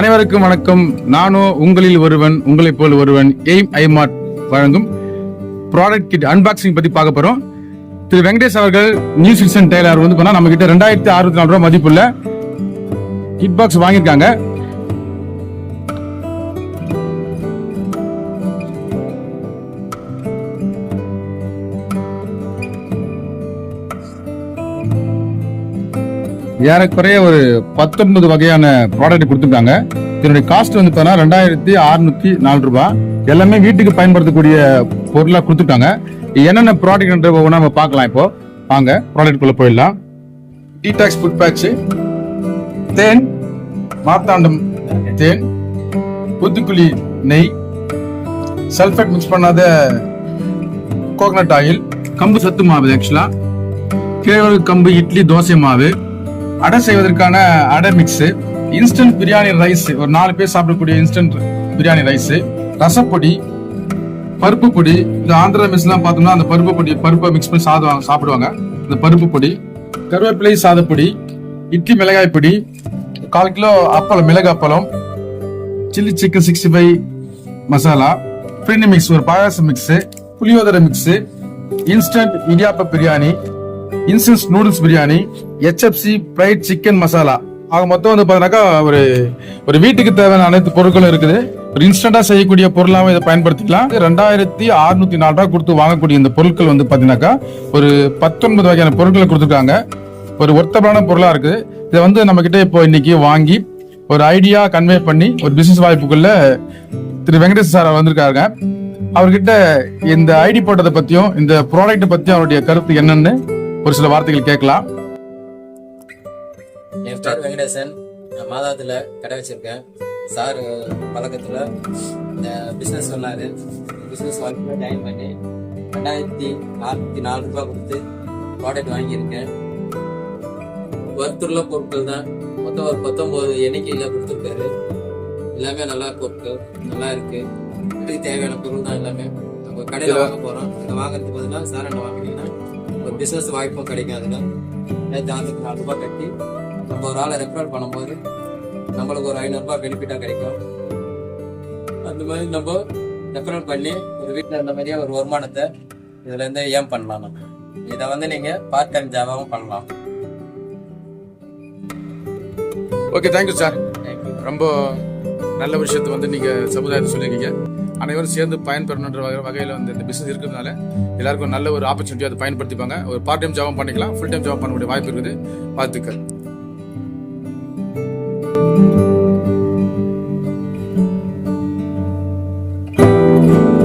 அனைவருக்கும் வணக்கம். நானும் உங்களில் ஒருவன், உங்களை போல் ஒருவன். எய்ம் ஐமார்ட் வழங்கும் ப்ராடக்ட் கிட் அன்பாக்சிங் பத்தி பார்க்க போறோம். திரு வெங்கடேஷ் அவர்கள் நியூ சிட்டிசன் டெய்லர் வந்து பண்ணா நம்ம கிட்ட 2664 ரூபாய் மதிப்புள்ள கிட் பாக்ஸ் வாங்கியிருக்காங்க. ஏறக்குறைய ஒரு 19 வகையான ப்ராடக்ட் கொடுத்துருக்காங்க. இதனுடைய காஸ்ட் வந்து 2604 ரூபாய். எல்லாமே வீட்டுக்கு பயன்படுத்தக்கூடிய பொருளா கொடுத்துட்டாங்க. என்னென்ன ப்ராடக்ட் நம்ம பார்க்கலாம். இப்போ வாங்க ப்ராடக்ட் குள்ள போயிடலாம். டீடாக்ஸ் ஃபுட் பேட்ச், தேன், மார்த்தாண்டம் தேன், புத்துக்குழி நெய், சல்ஃபேட் மிக்ஸ் பண்ணாத கோகனட் ஆயில், கம்பு சத்து மாவு, ஆக்சுவலா கேழ்வரகு கம்பு இட்லி தோசை மாவு, அடை செய்வதற்கான அடை மிக்ஸ், இன்ஸ்டன்ட் பிரியாணி ரைஸ், ஒரு 4 பேர் சாப்பிடக்கூடிய இன்ஸ்டன்ட் பிரியாணி ரைஸ், ரசப்பொடி, பருப்பு பொடி. இந்த ஆந்திரா மெஸ் எல்லாம் பார்த்தோம்னா அந்த பருப்பை மிக்ஸ் பண்ணி சாப்பிடுவாங்க. இந்த பருப்பு பொடி, கருவேப்பிலை சாதப்பொடி, இட்லி மிளகாய் பொடி, 1/4 கிலோ அப்பளம், மிளகு அப்பளம், chilli chicken 65 masala, biryani mix, ஒரு பாயாசம் மிக்ஸ், புளியோதரை மிக்ஸ், இன்ஸ்டன்ட் இடியாப்ப biryani, instant noodles biryani, HFC fried chicken masala. ஆக மொத்தம் வந்து பாத்தீங்கன்னாக்கா ஒரு வீட்டுக்கு தேவையான அனைத்து பொருட்களும் இருக்குது. ஒரு இன்ஸ்டன்டா செய்யக்கூடிய பொருளாவும் இதை பயன்படுத்திக்கலாம். 2604 ரூபாய் கொடுத்து வாங்கக்கூடிய இந்த பொருட்கள் வந்து பாத்தீங்கன்னாக்கா ஒரு 19 வகையான பொருட்களை கொடுத்துருக்காங்க. ஒரு ஒர்த்தபிளான பொருளா இருக்குது. இதை வந்து நம்ம கிட்ட இப்போ இன்னைக்கு வாங்கி ஒரு ஐடியா கன்வே பண்ணி ஒரு பிசினஸ் வாய்ப்புக்குள்ள திரு வெங்கடேஷ் சார் வந்திருக்காங்க. அவர்கிட்ட இந்த ஐடி போட்டதை பத்தியும் இந்த ப்ராடக்ட் பத்தியும் அவருடைய கருத்து என்னன்னு ஒரு சில வார்த்தைகள் கேட்கலாம். என் பேர் வெங்கடேசன். நான் மாதாவத்தில் கடை வச்சிருக்கேன். சார் பழக்கத்தில் இந்த பிஸ்னஸ் சொன்னார். பிஸ்னஸ் ஒர்க்கில் ஜாயின் பண்ணி 2604 ரூபாய் கொடுத்து ப்ராடக்ட் வாங்கியிருக்கேன். ஒர்த்துள்ள பொருட்கள் தான். மொத்தம் ஒரு 19 எண்ணிக்கையில் கொடுத்துருக்காரு. எல்லாமே நல்லா பொருட்கள் நல்லா இருக்கு. வீட்டுக்கு தேவையான பொருள் தான் எல்லாமே. நம்ம கடையில் வாங்க போகிறோம். இதை வாங்குறதுக்கு பதிலாக சார் என்ன வாங்கினீங்கன்னா ஒரு பிஸ்னஸ் வாய்ப்பும் கிடைக்கும். அதில் 2604 ரூபாய் கட்டி நம்ம ஒரு ஆளை ரெஃபரல் பண்ணும்போது நம்மளுக்கு ஒரு 500 ரூபாய் பெனிஃபிட்டாக கிடைக்கும். அந்த மாதிரி நம்ம ரெஃபரல் பண்ணி ஒரு வீட்டில் இருந்த மாதிரியே ஒரு வருமானத்தை இதுலேருந்து ஏன் பண்ணலாம். நம்ம இதை வந்து நீங்கள் பார்ட் டைம் ஜாபாகவும் பண்ணலாம். Okay, thank you sir. தேங்க்யூ. ரொம்ப நல்ல விஷயத்தை வந்து நீங்க சமுதாயத்தை சொல்லியிருக்கீங்க. அனைவரும் சேர்ந்து பயன்பெறணுன்ற வகையில் வந்து இந்த பிசினஸ் இருக்கிறதுனால எல்லாருக்கும் நல்ல ஒரு ஆப்பர்ச்சுனிட்டி அதை பயன்படுத்திப்பாங்க. ஒரு பார்ட் டைம் ஜாபம் பண்ணிக்கலாம், ஃபுல் டைம் ஜாப் பண்ணக்கூடிய வாய்ப்பு இருக்குது. வாழ்த்துக்கள்.